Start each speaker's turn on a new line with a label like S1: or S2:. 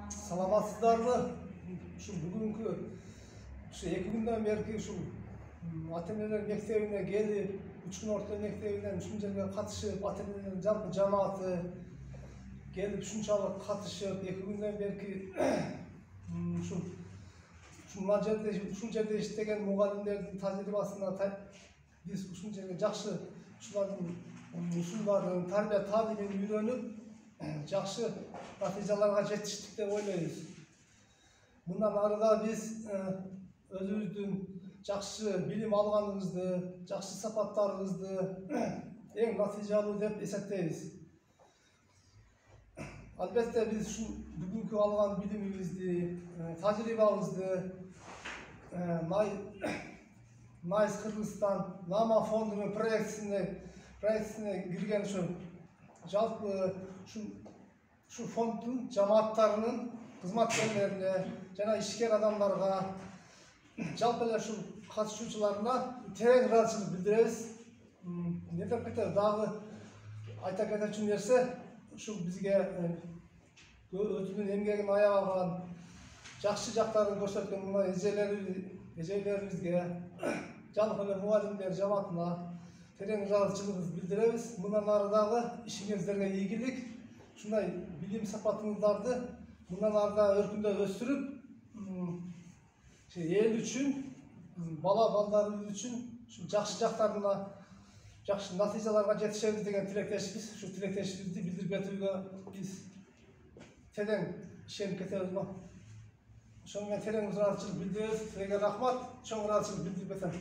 S1: Саламатсыздарбы? Şu bugünkü şu 2 günden beri şu Ateneler mektebine gelip, 3 gün orta mektebinden 3. yerine katışıp, Atenelerin jalpı cemaatı gelip şunçalık katışıp, 2 günden beri şu Macar'da şunca işlegen muğallimlerдің tajribasına biz şunca жақсы şuların usullарын, tarbiya talibini үйреніп, жақсы natijalarga жетиштик деп ойлойбуз. Bundan arada biz özümüzdün жақсы bilim alганыбызды, жақсы сапаттарыбызды эң натыйжалуу деп эсептейбиz. Albatta biz şu bugünkü algan bilimimizdi, tajribamızdı, Nice Kırgızstan Nama Fondu'nun projesine girgen jalpı şu fondun cemaatlarının hizmetlerine, jana işker adamlarga, jalpı şu katışucularına tereң ыраазычылык bildirебиz. Netep keter dagы айта кетчү нерсе, şu bizge özünün emgegin ayağıgan, жақсы жактарын көрсөткөн мына эжелеримизге, жалпы эле мугалимдер жамаатына терең ыраазычылыгыбызды билдиребиz. Мындан ары дагы ишиңиздерге ийгилик, ушундай билим сапатыңыздарды мындан ары да өркүндөп өстүрүп, эл үчүн, балдарыбыз үчүн жақсы жактарына, жақсы натыйжаларга жетишебиз деген тилектешпиз. Şu тилектешибизди билдирип кетүүгө биз терең ишенип кетебиz го. Ошону менен терең ыраазычылык билдиребиз. Силерге рахмат, чоң ыраазычылык билдирип кетем.